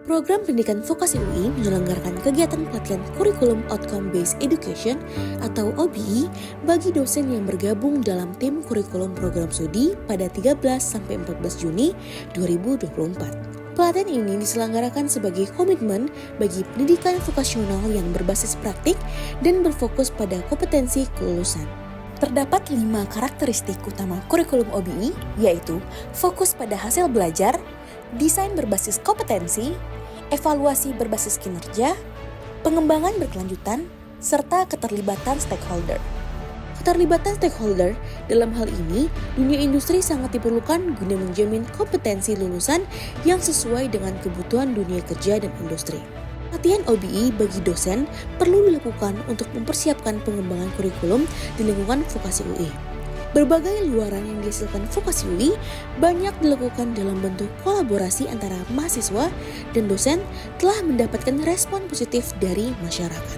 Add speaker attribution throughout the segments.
Speaker 1: Program Pendidikan Vokasi UI menyelenggarakan kegiatan pelatihan Curriculum Outcome Based Education atau OBE bagi dosen yang bergabung dalam tim kurikulum program studi pada 13-14 Juni 2024. Pelatihan ini diselenggarakan sebagai komitmen bagi pendidikan vokasional yang berbasis praktik dan berfokus pada kompetensi kelulusan. Terdapat 5 karakteristik utama kurikulum OBE, yaitu fokus pada hasil belajar, desain berbasis kompetensi, evaluasi berbasis kinerja, pengembangan berkelanjutan, serta keterlibatan stakeholder. Keterlibatan stakeholder dalam hal ini, dunia industri sangat diperlukan guna menjamin kompetensi lulusan yang sesuai dengan kebutuhan dunia kerja dan industri. Latihan OBE bagi dosen perlu dilakukan untuk mempersiapkan pengembangan kurikulum di lingkungan vokasi UI. Berbagai luaran yang dihasilkan vokasi UI banyak dilakukan dalam bentuk kolaborasi antara mahasiswa dan dosen telah mendapatkan respon positif dari masyarakat.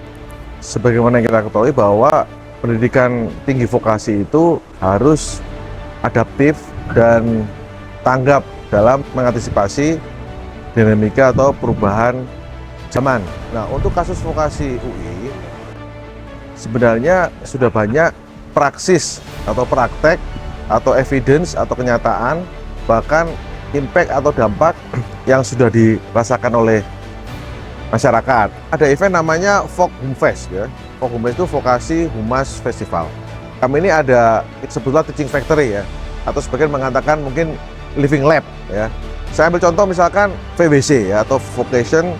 Speaker 2: Sebagaimana kita ketahui bahwa pendidikan tinggi vokasi itu harus adaptif dan tanggap dalam mengantisipasi dinamika atau perubahan zaman. Nah, untuk kasus vokasi UI sebenarnya sudah banyak praksis atau praktek atau evidence atau kenyataan, bahkan impact atau dampak yang sudah dirasakan oleh masyarakat. Ada event namanya Vok Humfest ya. Vok Humfest itu Vokasi Humas Festival. Kami ini ada sebetulnya teaching factory ya, atau sebagian mengatakan mungkin living lab ya. Saya ambil contoh misalkan VWC ya, atau Vocation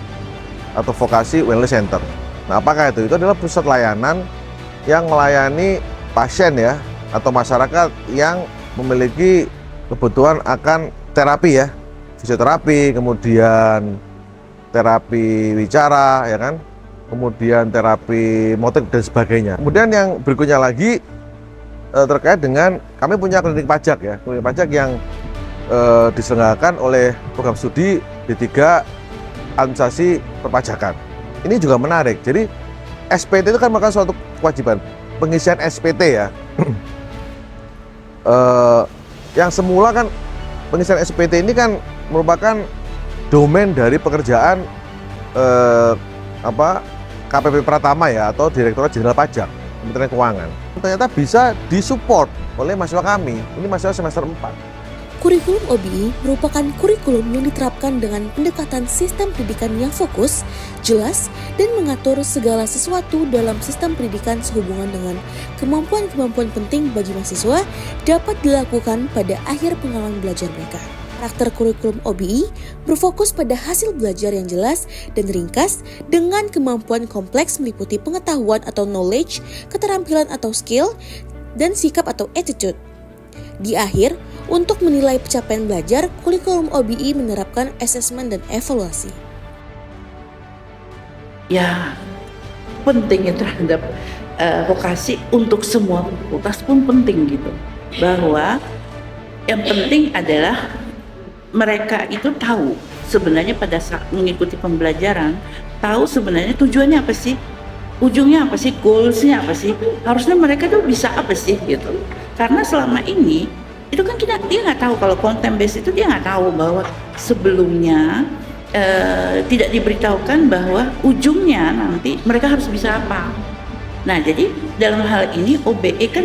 Speaker 2: atau Vokasi Wellness Center. Nah, apakah itu? Itu adalah pusat layanan yang melayani pasien ya, atau masyarakat yang memiliki kebutuhan akan terapi ya, fisioterapi, kemudian terapi wicara ya kan, kemudian terapi motor dan sebagainya. Kemudian yang berikutnya lagi terkait dengan kami punya klinik pajak ya, klinik pajak yang diselenggarakan oleh program studi D3 Administrasi Perpajakan. Ini juga menarik. Jadi SPT itu kan merupakan suatu kewajiban. Pengisian SPT ya, yang semula kan pengisian SPT ini kan merupakan domain dari pekerjaan KPP Pratama ya, atau Direktorat Jenderal Pajak Kementerian Keuangan. Ternyata bisa disupport oleh mahasiswa kami. Ini mahasiswa semester 4.
Speaker 1: Kurikulum OBE merupakan kurikulum yang diterapkan dengan pendekatan sistem pendidikan yang fokus, jelas, dan mengatur segala sesuatu dalam sistem pendidikan sehubungan dengan kemampuan-kemampuan penting bagi mahasiswa dapat dilakukan pada akhir pengalaman belajar mereka. Karakter kurikulum OBE berfokus pada hasil belajar yang jelas dan ringkas dengan kemampuan kompleks meliputi pengetahuan atau knowledge, keterampilan atau skill, dan sikap atau attitude. Di akhir, untuk menilai pencapaian belajar, kurikulum OBE menerapkan asesmen dan evaluasi.
Speaker 3: Ya, penting ya terhadap vokasi untuk semua fakultas pun penting gitu. Bahwa yang penting adalah mereka itu tahu sebenarnya pada saat mengikuti pembelajaran, tahu sebenarnya tujuannya apa sih, ujungnya apa sih, goalsnya apa sih, harusnya mereka tuh bisa apa sih gitu. Karena selama ini itu kan dia nggak tahu, kalau content based itu dia nggak tahu bahwa sebelumnya tidak diberitahukan bahwa ujungnya nanti mereka harus bisa apa. Nah, jadi dalam hal ini OBE kan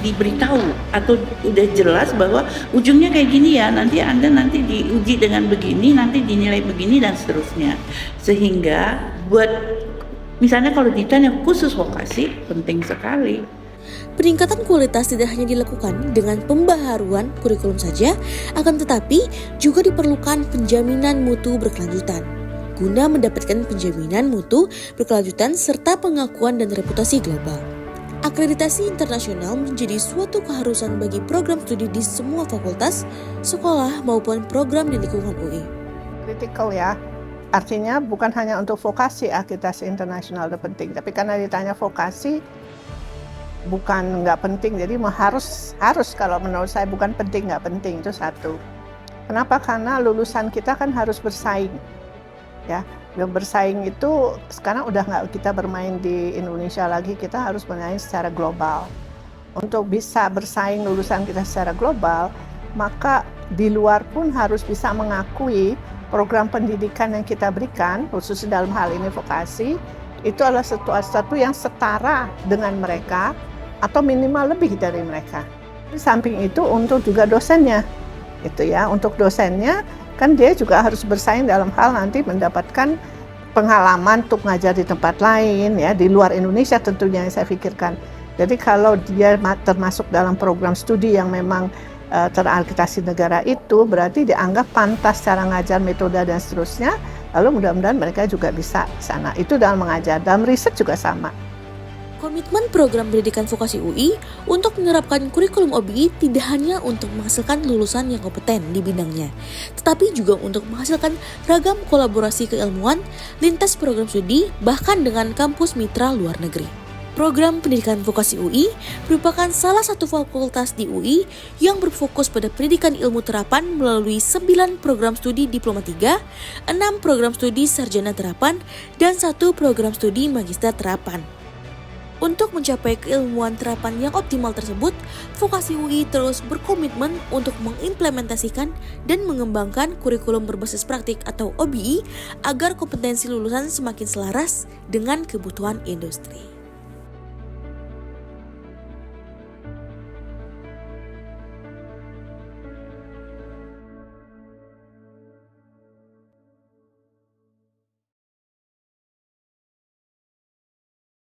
Speaker 3: diberitahu atau udah jelas bahwa ujungnya kayak gini ya, nanti Anda nanti diuji dengan begini, nanti dinilai begini dan seterusnya. Sehingga buat misalnya kalau ditanya khusus vokasi penting sekali.
Speaker 1: Peningkatan kualitas tidak hanya dilakukan dengan pembaharuan kurikulum saja, akan tetapi juga diperlukan penjaminan mutu berkelanjutan. Guna mendapatkan penjaminan mutu berkelanjutan serta pengakuan dan reputasi global. Akreditasi internasional menjadi suatu keharusan bagi program studi di semua fakultas, sekolah maupun program di lingkungan UI.
Speaker 4: Critical ya, artinya bukan hanya untuk vokasi akreditasi internasional itu penting, tapi karena ditanya vokasi, bukan nggak penting, jadi harus kalau menurut saya bukan penting nggak penting, itu satu. Kenapa? Karena lulusan kita kan harus bersaing, ya. Bersaing itu sekarang udah nggak kita bermain di Indonesia lagi, kita harus bermain secara global. Untuk bisa bersaing lulusan kita secara global, maka di luar pun harus bisa mengakui program pendidikan yang kita berikan, khususnya dalam hal ini vokasi, itu adalah sesuatu yang setara dengan mereka atau minimal lebih dari mereka. Di samping itu untuk juga dosennya, itu ya, untuk dosennya kan dia juga harus bersaing dalam hal nanti mendapatkan pengalaman untuk ngajar di tempat lain ya, di luar Indonesia tentunya yang saya pikirkan. Jadi kalau dia termasuk dalam program studi yang memang terakreditasi negara itu, berarti dianggap pantas cara ngajar, metode dan seterusnya, lalu mudah-mudahan mereka juga bisa ke sana. Itu dalam mengajar, dalam riset juga sama.
Speaker 1: Komitmen program pendidikan vokasi UI untuk menerapkan kurikulum OBI tidak hanya untuk menghasilkan lulusan yang kompeten di bidangnya, tetapi juga untuk menghasilkan ragam kolaborasi keilmuan lintas program studi bahkan dengan kampus mitra luar negeri. Program pendidikan vokasi UI merupakan salah satu fakultas di UI yang berfokus pada pendidikan ilmu terapan melalui 9 program studi diploma 3, 6 program studi sarjana terapan, dan 1 program studi magister terapan. Untuk mencapai keilmuan terapan yang optimal tersebut, Vokasi UI terus berkomitmen untuk mengimplementasikan dan mengembangkan kurikulum berbasis praktik atau OBI agar kompetensi lulusan semakin selaras dengan kebutuhan industri.